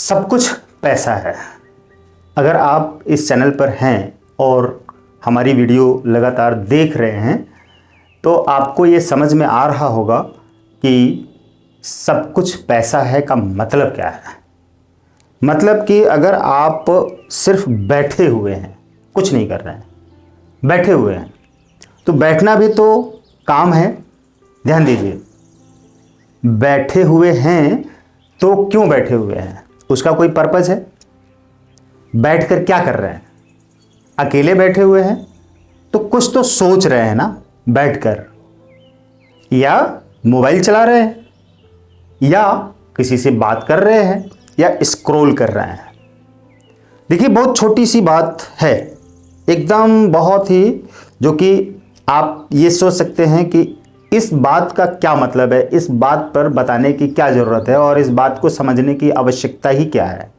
सब कुछ पैसा है। अगर आप इस चैनल पर हैं और हमारी वीडियो लगातार देख रहे हैं तो आपको ये समझ में आ रहा होगा कि सब कुछ पैसा है का मतलब क्या है। मतलब कि अगर आप सिर्फ बैठे हुए हैं, कुछ नहीं कर रहे हैं, बैठे हुए हैं, तो बैठना भी तो काम है। ध्यान दीजिए, बैठे हुए हैं तो क्यों बैठे हुए हैं, उसका कोई पर्पस है। बैठकर क्या कर रहे हैं? अकेले बैठे हुए हैं तो कुछ तो सोच रहे हैं ना बैठकर, या मोबाइल चला रहे हैं, या किसी से बात कर रहे हैं, या स्क्रॉल कर रहे हैं। देखिए, बहुत छोटी सी बात है, एकदम बहुत ही, जो कि आप ये सोच सकते हैं कि इस बात का क्या मतलब है, इस बात पर बताने की क्या ज़रूरत है और इस बात को समझने की आवश्यकता ही क्या है।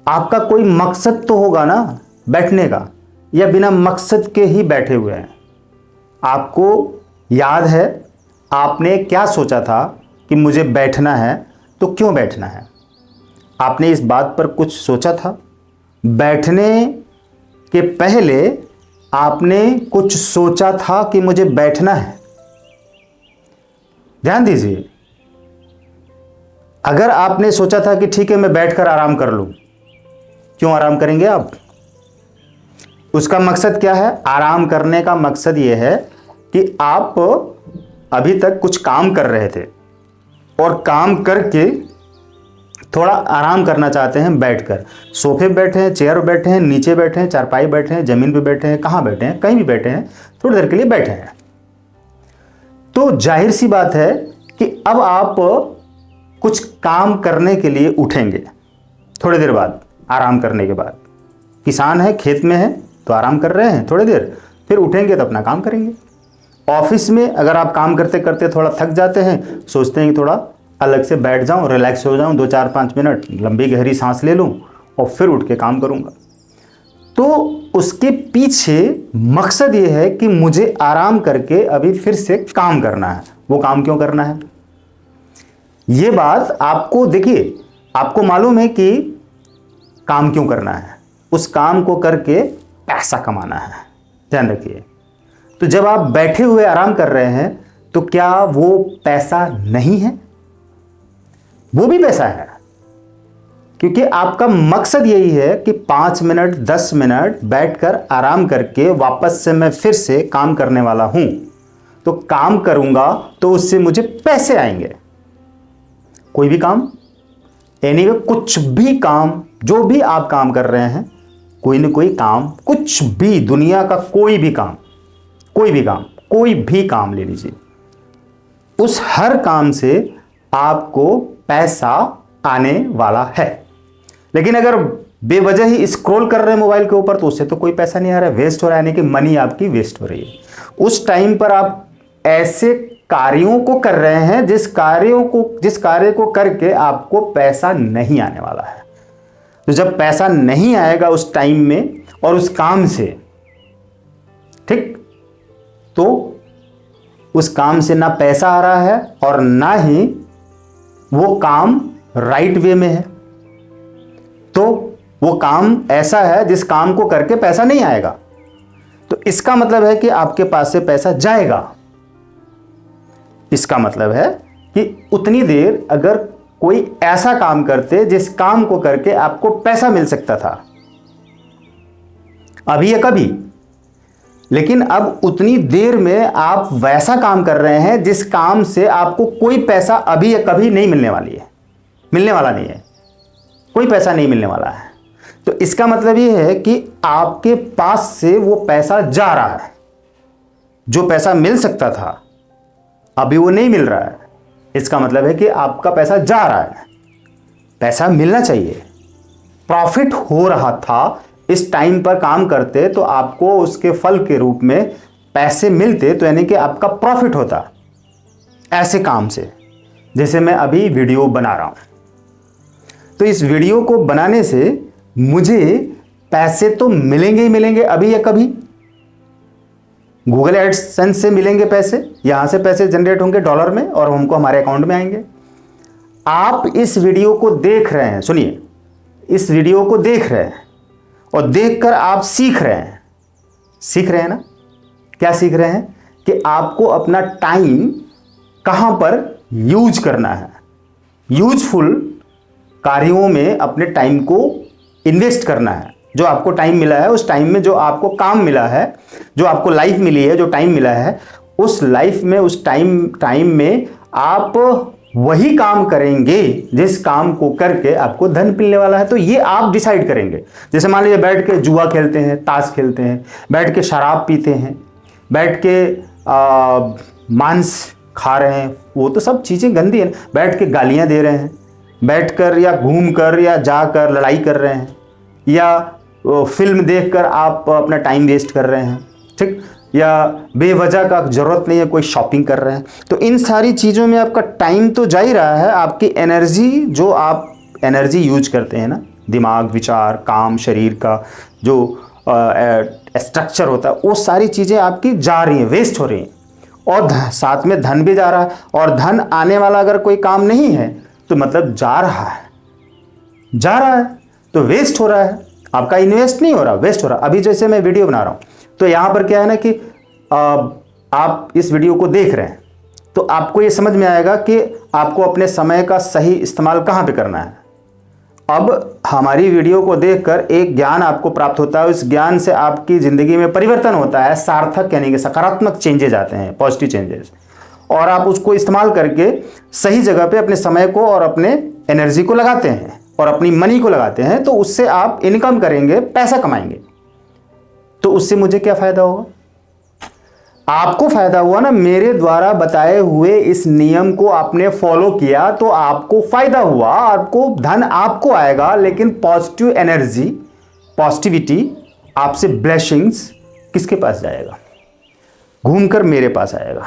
आपका कोई मकसद तो होगा ना बैठने का, या बिना मकसद के ही बैठे हुए हैं। आपको याद है आपने क्या सोचा था कि मुझे बैठना है, तो क्यों बैठना है? आपने इस बात पर कुछ सोचा था? बैठने के पहले आपने कुछ सोचा था कि मुझे बैठना है? ध्यान दीजिए, अगर आपने सोचा था कि ठीक है मैं बैठकर आराम कर लूं, क्यों आराम करेंगे आप? उसका मकसद क्या है? आराम करने का मकसद यह है कि आप अभी तक कुछ काम कर रहे थे और काम करके थोड़ा आराम करना चाहते हैं। बैठकर सोफे पे बैठे हैं, चेयर पे बैठे हैं, नीचे बैठे हैं, चारपाई बैठे हैं, जमीन पे बैठे हैं, कहाँ बैठे हैं, कहीं भी बैठे हैं, थोड़ी देर के लिए बैठे हैं। तो जाहिर सी बात है कि अब आप कुछ काम करने के लिए उठेंगे थोड़ी देर बाद, आराम करने के बाद। किसान है, खेत में है, तो आराम कर रहे हैं थोड़ी देर, फिर उठेंगे तो अपना काम करेंगे। ऑफिस में अगर आप काम करते करते थोड़ा थक जाते हैं, सोचते हैं कि थोड़ा अलग से बैठ जाऊं, रिलैक्स हो जाऊं, 2-4-5 मिनट लंबी गहरी सांस ले लूं और फिर उठ के काम करूंगा। तो उसके पीछे मकसद ये है कि मुझे आराम करके अभी फिर से काम करना है। वो काम क्यों करना है, ये बात आपको, देखिए, आपको मालूम है कि काम क्यों करना है। उस काम को करके पैसा कमाना है। ध्यान रखिए, तो जब आप बैठे हुए आराम कर रहे हैं तो क्या वो पैसा नहीं है? वो भी पैसा है, क्योंकि आपका मकसद यही है कि 5 मिनट 10 मिनट बैठकर आराम करके वापस से मैं फिर से काम करने वाला हूं। तो काम करूंगा तो उससे मुझे पैसे आएंगे। कोई भी काम, एनीवे कुछ भी काम, जो भी आप काम कर रहे हैं, कोई ना कोई काम, कुछ भी, दुनिया का कोई भी काम, कोई भी काम, कोई भी काम ले लीजिए, उस हर काम से आपको पैसा आने वाला है। लेकिन अगर बेवजह ही स्क्रॉल कर रहे हैं मोबाइल के ऊपर, तो उससे तो कोई पैसा नहीं आ रहा है, वेस्ट हो रहा है, यानी कि मनी आपकी वेस्ट हो रही है। उस टाइम पर आप ऐसे कार्यों को कर रहे हैं जिस कार्य को करके आपको पैसा नहीं आने वाला है। तो जब पैसा नहीं आएगा उस टाइम में और उस काम से, ठीक, तो उस काम से ना पैसा आ रहा है और ना ही वो काम राइट वे में है। तो वो काम ऐसा है जिस काम को करके पैसा नहीं आएगा। तो इसका मतलब है कि आपके पास से पैसा जाएगा। इसका मतलब है कि उतनी देर अगर कोई ऐसा काम करते जिस काम को करके आपको पैसा मिल सकता था, अभी या कभी, लेकिन अब उतनी देर में आप वैसा काम कर रहे हैं जिस काम से आपको कोई पैसा अभी या कभी नहीं मिलने वाला नहीं है, कोई पैसा नहीं मिलने वाला है। तो इसका मतलब यह है कि आपके पास से वो पैसा जा रहा है। जो पैसा मिल सकता था अभी वो नहीं मिल रहा है। इसका मतलब है कि आपका पैसा जा रहा है। पैसा मिलना चाहिए, प्रॉफिट हो रहा था, इस टाइम पर काम करते तो आपको उसके फल के रूप में पैसे मिलते, तो यानी कि आपका प्रॉफिट होता ऐसे काम से, जैसे मैं अभी वीडियो बना रहा हूं। तो इस वीडियो को बनाने से मुझे पैसे तो मिलेंगे ही मिलेंगे, अभी या कभी। गूगल एडसेंस से मिलेंगे पैसे, यहां से पैसे जनरेट होंगे डॉलर में और हमको हमारे अकाउंट में आएंगे। आप इस वीडियो को देख रहे हैं, सुनिए, इस वीडियो को देख रहे हैं और देखकर आप सीख रहे हैं ना? क्या सीख रहे हैं? कि आपको अपना टाइम कहां पर यूज करना है, यूजफुल कार्यों में अपने टाइम को इन्वेस्ट करना है। जो आपको टाइम मिला है, उस टाइम में जो आपको काम मिला है, जो आपको लाइफ मिली है, जो टाइम मिला है, उस लाइफ में, उस टाइम में आप वही काम करेंगे जिस काम को करके आपको धन मिलने वाला है। तो ये आप डिसाइड करेंगे। जैसे मान लीजिए बैठ के जुआ खेलते हैं, ताश खेलते हैं, बैठ के शराब पीते हैं, बैठ के मांस खा रहे हैं, वो तो सब चीज़ें गंदी है। बैठ के गालियां दे रहे हैं, बैठकर या घूमकर या जाकर लड़ाई कर रहे हैं, या फिल्म देखकर आप अपना टाइम वेस्ट कर रहे हैं, ठीक, या बेवजह का ज़रूरत नहीं है कोई शॉपिंग कर रहे हैं। तो इन सारी चीज़ों में आपका टाइम तो जा ही रहा है। आपकी एनर्जी, जो आप एनर्जी यूज करते हैं ना, दिमाग, विचार, काम, शरीर का जो स्ट्रक्चर होता है, वो सारी चीज़ें आपकी जा रही हैं, वेस्ट हो रही हैं। और साथ में धन भी जा रहा है। और धन आने वाला अगर कोई काम नहीं है तो मतलब जा रहा है, तो वेस्ट हो रहा है। आपका इन्वेस्ट नहीं हो रहा, वेस्ट हो रहा। अभी जैसे मैं वीडियो बना रहा हूँ, तो यहाँ पर क्या है ना कि आप इस वीडियो को देख रहे हैं, तो आपको ये समझ में आएगा कि आपको अपने समय का सही इस्तेमाल कहाँ पे करना है। अब हमारी वीडियो को देखकर एक ज्ञान आपको प्राप्त होता है, उस ज्ञान से आपकी ज़िंदगी में परिवर्तन होता है, सार्थक यानी कि सकारात्मक चेंजेज आते हैं, पॉजिटिव चेंजेस, और आप उसको इस्तेमाल करके सही जगह पे अपने समय को और अपने एनर्जी को लगाते हैं और अपनी मनी को लगाते हैं, तो उससे आप इनकम करेंगे, पैसा कमाएंगे। तो उससे मुझे क्या फ़ायदा होगा? आपको फ़ायदा हुआ ना। मेरे द्वारा बताए हुए इस नियम को आपने फॉलो किया तो आपको फ़ायदा हुआ, आपको धन आपको आएगा, लेकिन पॉजिटिव एनर्जी, पॉजिटिविटी, आपसे ब्लेसिंग्स किसके पास जाएगा? घूमकर मेरे पास आएगा।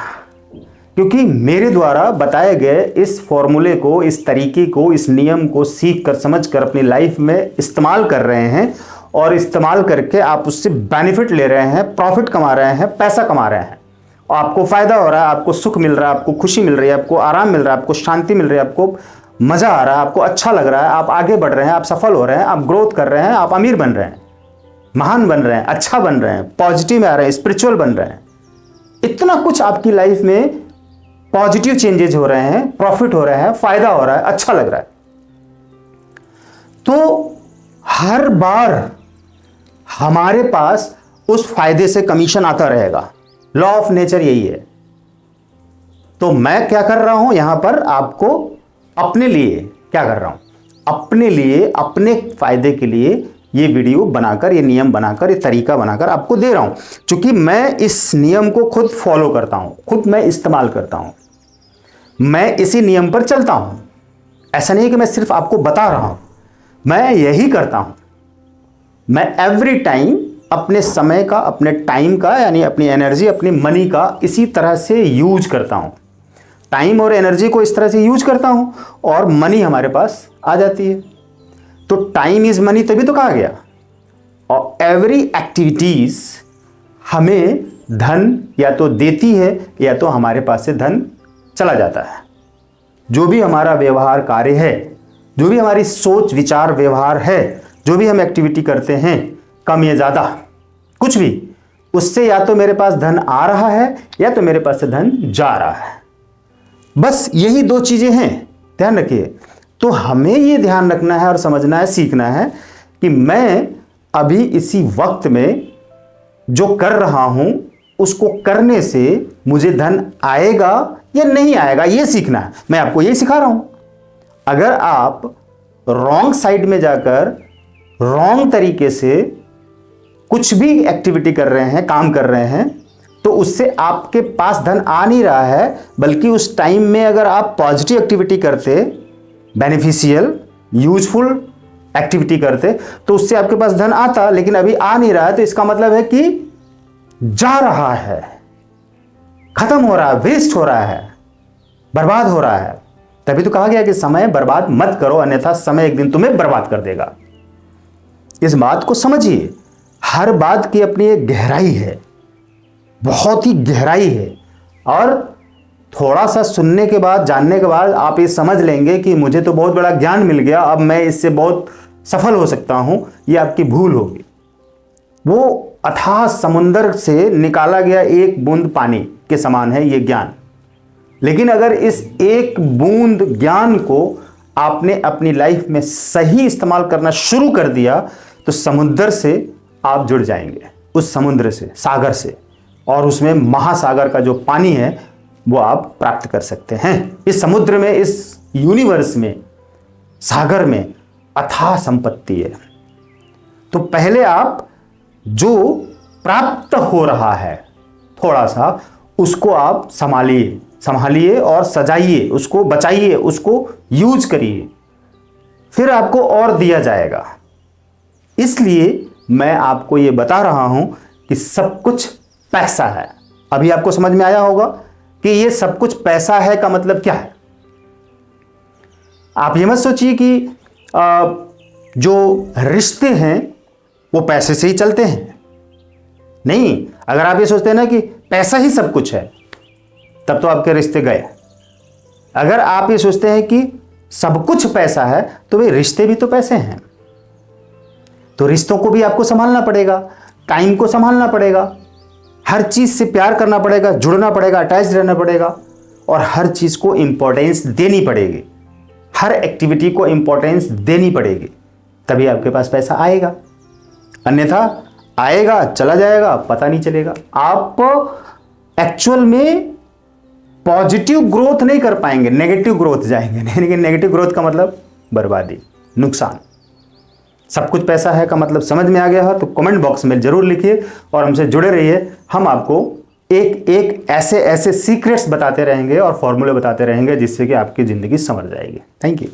क्योंकि मेरे द्वारा बताए गए इस फॉर्मूले को, इस तरीके को, इस नियम को सीख कर, समझ कर अपनी लाइफ में इस्तेमाल कर रहे हैं, और इस्तेमाल करके आप उससे बेनिफिट ले रहे हैं, प्रॉफिट कमा रहे हैं, पैसा कमा रहे हैं, और आपको फ़ायदा हो रहा है, आपको सुख मिल रहा है, आपको खुशी मिल रही है, आपको आराम मिल रहा है, आपको शांति मिल रही है, आपको मज़ा आ रहा है, आपको अच्छा लग रहा है, आप आगे बढ़ रहे हैं, आप सफल हो रहे हैं, आप ग्रोथ कर रहे हैं, आप अमीर बन रहे हैं, महान बन रहे हैं, अच्छा बन रहे हैं, पॉजिटिव में आ रहे हैं, स्पिरिचुअल बन रहे हैं। इतना कुछ आपकी लाइफ में पॉजिटिव चेंजेज हो रहे हैं, प्रॉफिट हो रहा है, फ़ायदा हो रहा है, अच्छा लग रहा है। तो हर बार हमारे पास उस फायदे से कमीशन आता रहेगा। लॉ ऑफ नेचर यही है। तो मैं क्या कर रहा हूं यहां पर, आपको अपने लिए क्या कर रहा हूं, अपने लिए, अपने फायदे के लिए ये वीडियो बनाकर, ये नियम बनाकर, ये तरीका बनाकर आपको दे रहा हूं। क्योंकि मैं इस नियम को खुद फॉलो करता हूं, खुद मैं इस्तेमाल करता हूं, मैं इसी नियम पर चलता हूं। ऐसा नहीं है कि मैं सिर्फ आपको बता रहा हूं, मैं यही करता हूं। मैं एवरी टाइम अपने समय का, अपने टाइम का, यानी अपनी एनर्जी, अपनी मनी का इसी तरह से यूज करता हूं। टाइम और एनर्जी को इस तरह से यूज करता हूं और मनी हमारे पास आ जाती है। तो टाइम इज मनी तभी तो कहा गया। और एवरी एक्टिविटीज हमें धन या तो देती है या तो हमारे पास से धन चला जाता है। जो भी हमारा व्यवहार कार्य है, जो भी हमारी सोच विचार व्यवहार है, जो भी हम एक्टिविटी करते हैं, कम या ज़्यादा कुछ भी, उससे या तो मेरे पास धन आ रहा है या तो मेरे पास से धन जा रहा है। बस यही दो चीज़ें हैं, ध्यान रखिए। तो हमें ये ध्यान रखना है और समझना है, सीखना है कि मैं अभी इसी वक्त में जो कर रहा हूं उसको करने से मुझे धन आएगा या नहीं आएगा, ये सीखना है। मैं आपको यही सिखा रहा हूं। अगर आप रॉन्ग साइड में जाकर रॉन्ग तरीके से कुछ भी एक्टिविटी कर रहे हैं, काम कर रहे हैं, तो उससे आपके पास धन आ नहीं रहा है। बल्कि उस टाइम में अगर आप पॉजिटिव एक्टिविटी करते, बेनिफिशियल, यूजफुल एक्टिविटी करते, तो उससे आपके पास धन आता, लेकिन अभी आ नहीं रहा है। तो इसका मतलब है कि जा रहा है, खत्म हो रहा है, वेस्ट हो रहा है, बर्बाद हो रहा है। तभी तो कहा गया कि समय बर्बाद मत करो, अन्यथा समय एक दिन तुम्हें बर्बाद कर देगा। इस बात को समझिए। हर बात की अपनी एक गहराई है, बहुत ही गहराई है। और थोड़ा सा सुनने के बाद, जानने के बाद आप ये समझ लेंगे कि मुझे तो बहुत बड़ा ज्ञान मिल गया, अब मैं इससे बहुत सफल हो सकता हूं, ये आपकी भूल होगी। वो अथाह समुंदर से निकाला गया एक बूंद पानी के समान है ये ज्ञान। लेकिन अगर इस एक बूंद ज्ञान को आपने अपनी लाइफ में सही इस्तेमाल करना शुरू कर दिया तो समुद्र से आप जुड़ जाएंगे, उस समुद्र से, सागर से, और उसमें महासागर का जो पानी है वो आप प्राप्त कर सकते हैं। इस समुद्र में, इस यूनिवर्स में, सागर में अथाह संपत्ति है। तो पहले आप जो प्राप्त हो रहा है थोड़ा सा, उसको आप संभालिए और सजाइए, उसको बचाइए, उसको यूज करिए, फिर आपको और दिया जाएगा। इसलिए मैं आपको ये बता रहा हूं कि सब कुछ पैसा है। अभी आपको समझ में आया होगा कि ये सब कुछ पैसा है का मतलब क्या है। आप ये मत सोचिए कि जो रिश्ते हैं वो पैसे से ही चलते हैं। नहीं, अगर आप ये सोचते हैं ना कि पैसा ही सब कुछ है, तब तो आपके रिश्ते गए। अगर आप ये सोचते हैं कि सब कुछ पैसा है, तो वे रिश्ते भी तो पैसे हैं। तो रिश्तों को भी आपको संभालना पड़ेगा, टाइम को संभालना पड़ेगा, हर चीज से प्यार करना पड़ेगा, जुड़ना पड़ेगा, अटैच रहना पड़ेगा, और हर चीज को इंपॉर्टेंस देनी पड़ेगी, हर एक्टिविटी को इंपॉर्टेंस देनी पड़ेगी, तभी आपके पास पैसा आएगा। अन्यथा आएगा, चला जाएगा, पता नहीं चलेगा। आप एक्चुअल में पॉजिटिव ग्रोथ नहीं कर पाएंगे, नेगेटिव ग्रोथ जाएंगे। लेकिन नेगेटिव ग्रोथ का मतलब बर्बादी, नुकसान। सब कुछ पैसा है का मतलब समझ में आ गया हो तो कमेंट बॉक्स में जरूर लिखिए और हमसे जुड़े रहिए। हम आपको एक एक ऐसे सीक्रेट्स बताते रहेंगे और फॉर्मूले बताते रहेंगे जिससे कि आपकी ज़िंदगी संवर जाएगी। Thank you.